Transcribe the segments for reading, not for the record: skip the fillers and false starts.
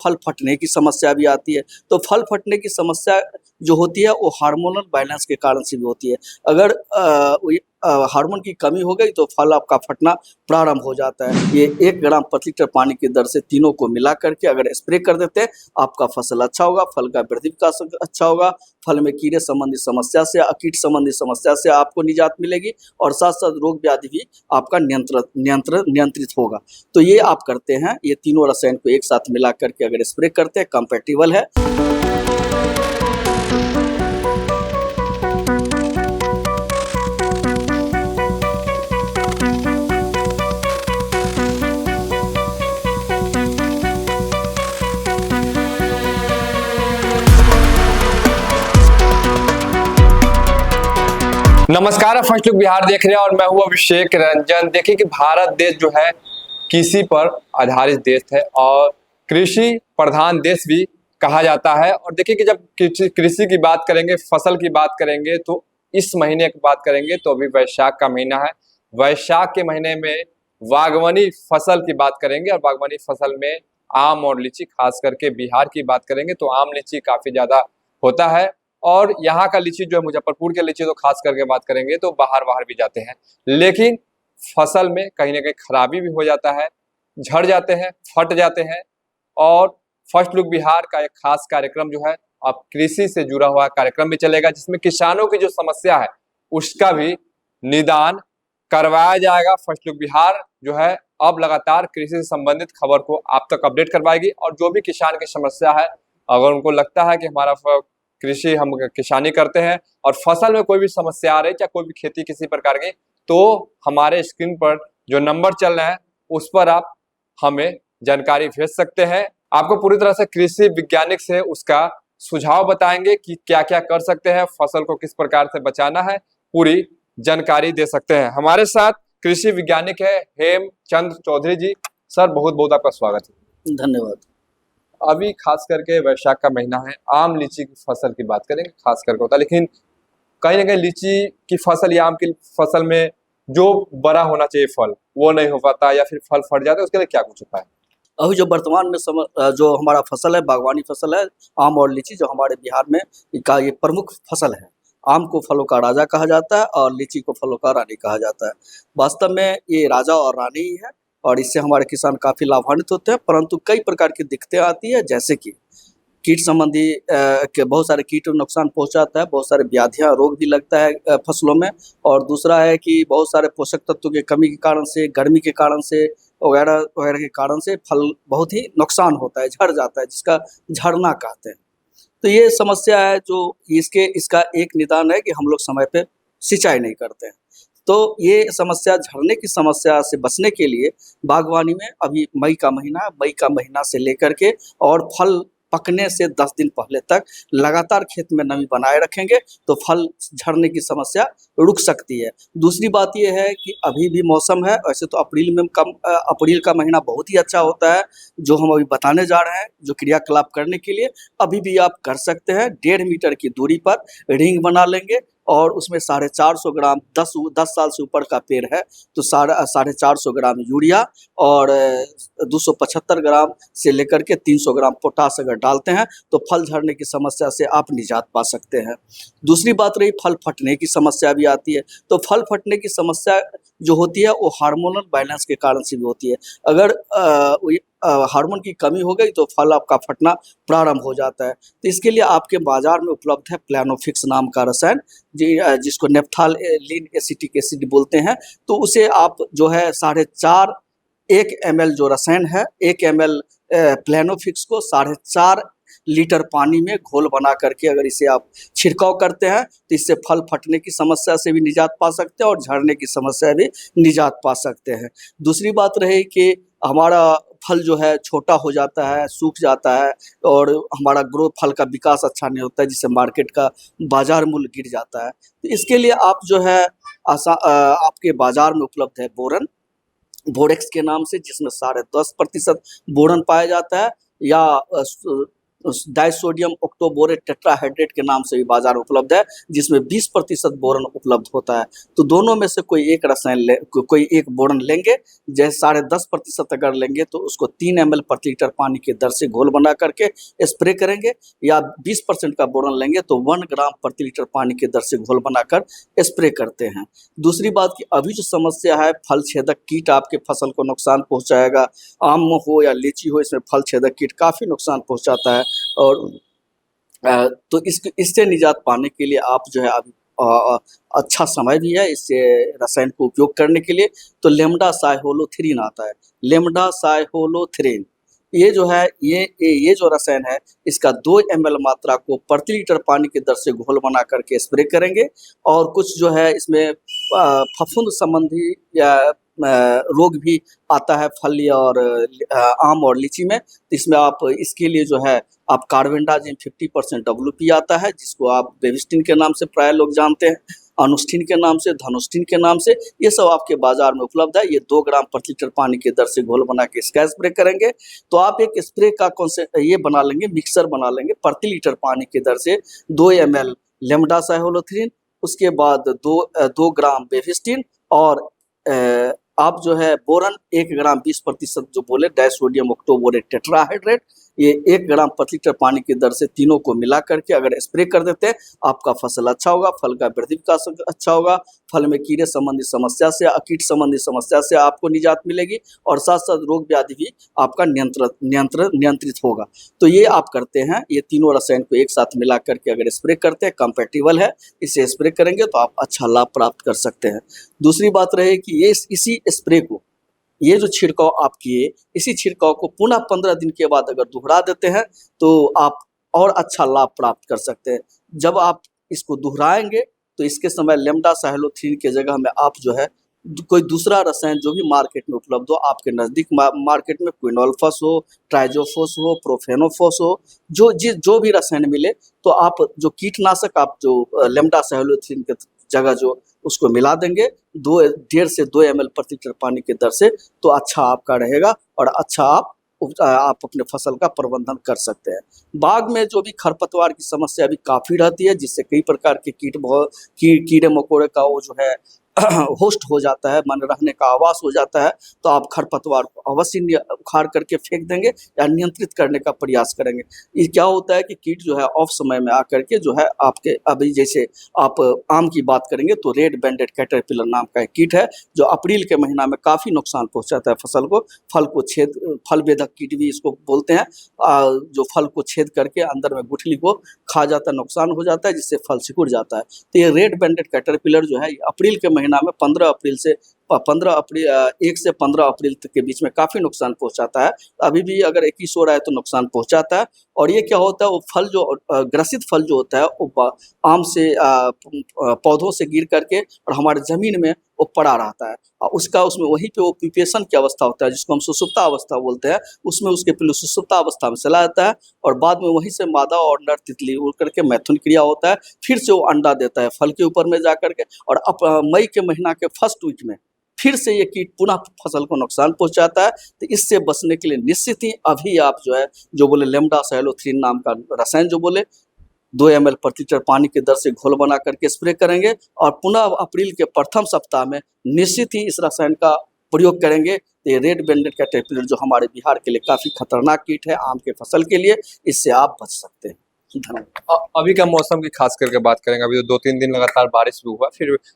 फल फटने की समस्या भी आती है। तो फल फटने की समस्या जो होती है वो हार्मोनल बैलेंस के कारण से भी होती है। अगर हार्मोन की कमी हो गई तो फल आपका फटना प्रारंभ हो जाता है। ये 1 ग्राम प्रति लीटर पानी की दर से तीनों को मिला करके अगर स्प्रे कर देते हैं, आपका फसल अच्छा होगा, फल का वृद्धि विकास अच्छा होगा, फल में कीड़े संबंधी समस्या से, कीट संबंधी समस्या से आपको निजात मिलेगी और साथ-साथ रोग व्याधि भी आपका नियंत्रित होगा। तो ये आप करते हैं, ये तीनों रसायन को एक साथ मिला करके अगर स्प्रे करते हैं, कंपैटिबल है। नमस्कार, आप फर्स्ट लुक बिहार देख रहे हैं और मैं हूं अभिषेक रंजन। देखिए कि भारत देश जो है कृषि पर आधारित देश है और कृषि प्रधान देश भी कहा जाता है। और देखिए कि जब कृषि की बात करेंगे, फसल की बात करेंगे, तो इस महीने की बात करेंगे तो अभी वैशाख का महीना है। वैशाख के महीने में बागवानी फसल की बात करेंगे और बागवानी फसल में आम और लीची, खास करके बिहार की बात करेंगे तो आम लीची काफी ज्यादा होता है। और यहाँ का लीची जो है, मुजफ्फरपुर के लीची तो खास करके बात करेंगे तो बाहर भी जाते हैं, लेकिन फसल में कहीं ना कहीं खराबी भी हो जाता है, झड़ जाते हैं, फट जाते हैं। और फर्स्ट लुक बिहार का एक खास कार्यक्रम जो है, अब कृषि से जुड़ा हुआ कार्यक्रम भी चलेगा, जिसमें किसानों की जो समस्या है उसका भी निदान करवाया जाएगा। फर्स्ट लुक बिहार जो है अब लगातार कृषि से संबंधित खबर को आप तक अपडेट करवाएगी और जो भी किसान की समस्या है, अगर उनको लगता है कि हमारा कृषि, हम किसानी करते हैं और फसल में कोई भी समस्या आ रही है, चाहे कोई भी खेती किसी प्रकार की, तो हमारे स्क्रीन पर जो नंबर चल रहे हैं उस पर आप हमें जानकारी भेज सकते हैं। आपको पूरी तरह से कृषि वैज्ञानिक से उसका सुझाव बताएंगे कि क्या क्या कर सकते हैं, फसल को किस प्रकार से बचाना है, पूरी जानकारी दे सकते हैं। हमारे साथ कृषि वैज्ञानिक है हेमचंद चौधरी जी। सर, बहुत बहुत आपका स्वागत है। धन्यवाद। अभी खास करके वैशाख का महीना है, आम लीची की फसल की बात करेंगे खास करके होता है, लेकिन कहीं ना कहीं लीची की फसल या आम की फसल में जो बड़ा होना चाहिए फल वो नहीं हो पाता या फिर फल फट जाता है, उसके लिए क्या कुछ उपाय है? अभी जो वर्तमान में जो हमारा फसल है, बागवानी फसल है, आम और लीची, जो हमारे बिहार में का ये प्रमुख फसल है। आम को फलों का राजा कहा जाता है और लीची को फलों का रानी कहा जाता है। वास्तव में ये राजा और रानी ही है और इससे हमारे किसान काफ़ी लाभान्वित होते हैं, परंतु कई प्रकार की दिक्कतें आती है, जैसे कि कीट संबंधी के बहुत सारे कीट नुकसान पहुंचाता है, बहुत सारे व्याधियां, रोग भी लगता है फसलों में। और दूसरा है कि बहुत सारे पोषक तत्वों की कमी के कारण से, गर्मी के कारण से, वगैरह वगैरह के कारण से फल बहुत ही नुकसान होता है, झड़ जाता है, जिसका झड़ना कहते हैं। तो ये समस्या है जो इसका एक निदान है कि हम लोग समय पे सिंचाई नहीं करते हैं। तो ये समस्या, झड़ने की समस्या से बचने के लिए बागवानी में अभी मई का महीना से लेकर के और फल पकने से 10 दिन पहले तक लगातार खेत में नमी बनाए रखेंगे तो फल झड़ने की समस्या रुक सकती है। दूसरी बात ये है कि अभी भी मौसम है, वैसे तो अप्रैल का महीना बहुत ही अच्छा होता है, जो हम अभी बताने जा रहे हैं, जो क्रियाकलाप करने के लिए अभी भी आप कर सकते हैं। 1.5 मीटर की दूरी पर रिंग बना लेंगे और उसमें 450 ग्राम, 10 साल से ऊपर का पेड़ है तो 450 ग्राम यूरिया और 275 ग्राम से लेकर के 300 ग्राम पोटास अगर डालते हैं तो फल झड़ने की समस्या से आप निजात पा सकते हैं। दूसरी बात रही फल फटने की समस्या भी आती है। तो फल फटने की समस्या जो होती है वो हार्मोनल बैलेंस के कारण से भी होती है। अगर हार्मोन की कमी हो गई तो फल आपका फटना प्रारंभ हो जाता है। तो इसके लिए आपके बाजार में उपलब्ध है प्लानोफिक्स नाम का रसायन, जिसको नेफ्थालीन एसिटिक एसिड बोलते हैं। तो उसे आप जो है 4.5 1 ml जो रसायन है, 1 ml प्लानोफिक्स को 4.5 लीटर पानी में घोल बना करके अगर इसे आप छिड़काव करते हैं तो इससे फल फटने की समस्या से भी निजात पा सकते हैं और झड़ने की समस्या भी निजात पा सकते हैं। दूसरी बात रही कि हमारा फल जो है छोटा हो जाता है, सूख जाता है और हमारा फल का विकास अच्छा नहीं होता है, जिससे मार्केट का बाजार मूल्य गिर जाता है। तो इसके लिए आप जो है आपके बाजार में उपलब्ध है बोरन, बोरेक्स के नाम से, जिसमें 10.5% बोरन पाया जाता है, या डाइसोडियम ऑक्टोबोरेट टेट्राहाइड्रेट के नाम से भी बाजार में उपलब्ध है, जिसमें 20% बोरन उपलब्ध होता है। तो दोनों में से कोई एक रसायन कोई एक बोरन लेंगे, जैसे 10.5% अगर लेंगे तो उसको 3 ml प्रति लीटर पानी की दर से घोल बना करके स्प्रे करेंगे, या 20% का बोरन लेंगे तो 1 ग्राम प्रति लीटर पानी की दर से घोल बनाकर स्प्रे करते हैं। दूसरी बात कि अभी जो समस्या है, फल छेदक कीट आपके फसल को नुकसान पहुंचाएगा। आम हो या लीची हो, इसमें फल छेदक कीट काफ़ी नुकसान पहुंचाता है। और तो इससे निजात पाने के लिए आप जो है अभी अच्छा समय भी है इससे रसायन को उपयोग करने के लिए। तो लेमडा साइहोलोथ्रीन आता है, लेमडा साइहोलोथ्रीन, ये जो है ये जो रसायन है, इसका 2 ml मात्रा को प्रति लीटर पानी की दर से घोल बना करके स्प्रे करेंगे। और कुछ जो है इसमें फफूंद संबंधी या रोग भी आता है फल और आम और लीची में, तो इसमें आप इसके लिए जो है आप कार्बेंडाजिम 50% WP आता है, जिसको आप बेविस्टिन के नाम से प्राय लोग जानते हैं, अनुस्टिन के नाम से, धनुस्टिन के नाम से, ये सब आपके बाजार में उपलब्ध है। ये 2 ग्राम प्रति लीटर पानी की दर से घोल बना के इसका स्प्रे करेंगे। तो आप एक स्प्रे का ये बना लेंगे, मिक्सर बना लेंगे, प्रति लीटर पानी की दर से 2 ml लेमडा साइहोलोथ्रीन, उसके बाद 2 ग्राम बेविस्टिन, और आप जो है बोरन 1 ग्राम 20% जो बोले डाइसोडियम ऑक्टोबोरेट टेट्राहाइड्रेट, ये 1 ग्राम प्रति लीटर पानी की दर से तीनों को मिला करके अगर स्प्रे कर देते हैं, आपका फसल अच्छा होगा, फल का वृद्धि विकास अच्छा होगा, फल में कीड़े संबंधी समस्या से, कीट संबंधी समस्या से आपको निजात मिलेगी, और साथ साथ रोग व्याधि भी आपका नियंत्रित होगा। तो ये आप करते हैं, ये तीनों रसायन को एक साथ मिला करके अगर स्प्रे करते हैं, कंपैटिबल है, इसे स्प्रे करेंगे तो आप अच्छा लाभ प्राप्त कर सकते हैं। दूसरी बात रहे कि ये इसी स्प्रे को, ये जो छिड़काव आप किए, इसी छिड़काव को पुनः 15 दिन के बाद अगर दोहरा देते हैं तो आप और अच्छा लाभ प्राप्त कर सकते हैं। जब आप इसको दोहराएंगे तो इसके समय लेमडा साइहोलोथ्रीन के जगह में आप जो है कोई दूसरा रसायन जो भी मार्केट में उपलब्ध हो, आपके नज़दीक मार्केट में क्विनोल्फस हो, ट्राइजोफोस हो, प्रोफेनोफोस हो, जो भी रसायन मिले, तो आप जो कीटनाशक आप जो लेमडा साइहोलोथ्रीन के जगह जो उसको मिला देंगे 1.5 से 2 ml प्रति लीटर पानी की दर से, तो अच्छा आपका रहेगा और अच्छा आप अपने फसल का प्रबंधन कर सकते हैं। बाग में जो भी खरपतवार की समस्या भी काफ़ी रहती है, जिससे कई प्रकार के कीड़े मकोड़े का वो जो है होस्ट हो जाता है, मन रहने का आवास हो जाता है, तो आप खरपतवार को अवश्य उखाड़ करके फेंक देंगे या नियंत्रित करने का प्रयास करेंगे। ये क्या होता है कि कीट जो है ऑफ समय में आकर के जो है आपके, अभी जैसे आप आम की बात करेंगे तो रेड बैंडेड कैटरपिलर नाम का एक कीट है, जो अप्रैल के महीना में काफ़ी नुकसान पहुँचाता है फसल को। फल बेधक कीट भी इसको बोलते हैं, जो फल को छेद करके अंदर में गुठली को खा जाता है, नुकसान हो जाता है, जिससे फल सिकुड़ जाता है। तो ये रेड बैंडेड कैटरपिलर जो है अप्रैल के महीना में 1 से 15 अप्रैल तक के बीच में काफ़ी नुकसान पहुंचाता है। अभी भी अगर 21 हो रहा है तो नुकसान पहुंचाता है। और ये क्या होता है, वो फल जो ग्रसित फल जो होता है वो आम से पौधों से गिर करके और हमारे ज़मीन में वो पड़ा रहता है, और उसमें वहीं पे वो प्यूपेशन की अवस्था होता है, जिसको हम सुषुप्ता अवस्था बोलते हैं, उसमें उसके पहले सुषुप्ता अवस्था में चला जाता है, और बाद में वहीं से मादा और नर तितली उड़ करके मैथुन क्रिया होता है, फिर से वो अंडा देता है फल के ऊपर में जा करके, और मई के महीना के फर्स्ट वीक में फिर से ये कीट पुनः फसल को नुकसान पहुंचाता है। तो इससे बचने के लिए निश्चित ही अभी आप जो है जो बोले लेमडा साइहोलोथ्रीन नाम का रसायन जो बोले 2 ml प्रति लीटर पानी की दर से घोल बना करके स्प्रे करेंगे, और पुनः अप्रैल के प्रथम सप्ताह में निश्चित ही इस रसायन का प्रयोग करेंगे। तो ये रेड बैंडेड कैटरपिलर जो हमारे बिहार के लिए काफ़ी खतरनाक कीट है आम के फसल के लिए, इससे आप बच सकते हैं। अभी का मौसम की खास करके बात करेंगे, अभी तो 2-3 दिन लगातार बारिश भी हुआ,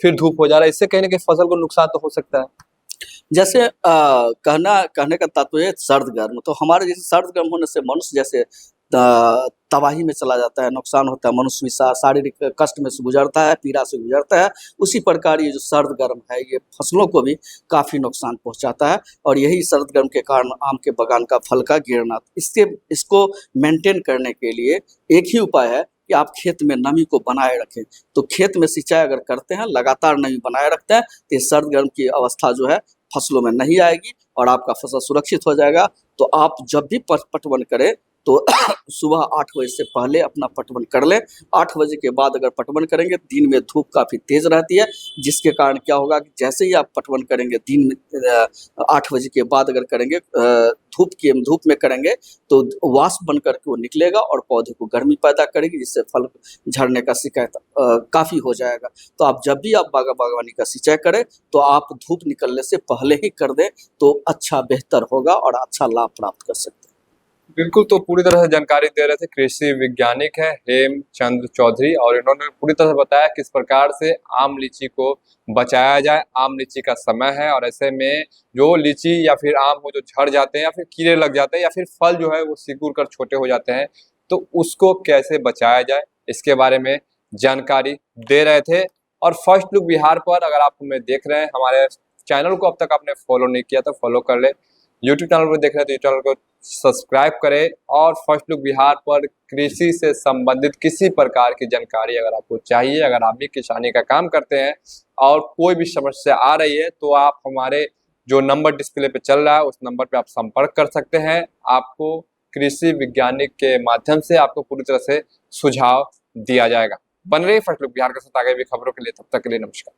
फिर धूप हो जा रहा है, इससे कहीं ना कहीं फसल को नुकसान तो हो सकता है। जैसे कहने का तात्पर्य सर्द गर्म, तो हमारे जैसे सर्द गर्म होने से मनुष्य जैसे तबाही में चला जाता है, नुकसान होता है, मनुष्य भी शारीरिक कष्ट में से गुजरता है, पीड़ा से गुजरता है, उसी प्रकार ये जो सर्द गर्म है ये फसलों को भी काफ़ी नुकसान पहुंचाता है। और यही सर्द गर्म के कारण आम के बगान का फल का गिरना, इसको मेंटेन करने के लिए एक ही उपाय है कि आप खेत में नमी को बनाए रखें। तो खेत में सिंचाई अगर करते हैं, लगातार नमी बनाए रखते हैं, तो ये सर्द गर्म की अवस्था जो है फसलों में नहीं आएगी और आपका फसल सुरक्षित हो जाएगा। तो आप जब भी पटवन करें तो सुबह 8 बजे से पहले अपना पटवन कर लें। 8 बजे के बाद अगर पटवन करेंगे, दिन में धूप काफ़ी तेज़ रहती है, जिसके कारण क्या होगा कि जैसे ही आप पटवन करेंगे दिन में 8 बजे के बाद अगर करेंगे धूप में करेंगे तो वाष्प बन कर के वो निकलेगा और पौधे को गर्मी पैदा करेगी, जिससे फल झड़ने का शिकायत काफ़ी हो जाएगा। तो आप जब भी आप बागवानी का सिंचाई करें तो आप धूप निकलने से पहले ही कर दें तो अच्छा बेहतर होगा और अच्छा लाभ प्राप्त कर सकते हैं। बिल्कुल, तो पूरी तरह से जानकारी दे रहे थे कृषि वैज्ञानिक है हेमचंद चौधरी, और इन्होंने पूरी तरह से बताया किस प्रकार से आम लीची को बचाया जाए। आम लीची का समय है और ऐसे में जो लीची या फिर आम हो जो झड़ जाते हैं या फिर कीड़े लग जाते हैं या फिर फल जो है वो सिकुड़ कर छोटे हो जाते हैं, तो उसको कैसे बचाया जाए इसके बारे में जानकारी दे रहे थे। और फर्स्ट लुक बिहार पर अगर आप हमें देख रहे हैं, हमारे चैनल को अब तक आपने फॉलो नहीं किया तो फॉलो कर ले, यूट्यूब चैनल पर देख रहे हैं तो यूट्यूब चैनल को सब्सक्राइब करें। और फर्स्ट लुक बिहार पर कृषि से संबंधित किसी प्रकार की जानकारी अगर आपको चाहिए, अगर आप भी किसानी का काम करते हैं और कोई भी समस्या आ रही है, तो आप हमारे जो नंबर डिस्प्ले पे चल रहा है उस नंबर पे आप संपर्क कर सकते हैं। आपको कृषि वैज्ञानिक के माध्यम से आपको पूरी तरह से सुझाव दिया जाएगा। बन रही फर्स्ट लुक बिहार के साथ आगे भी खबरों के लिए, तब तक के लिए नमस्कार।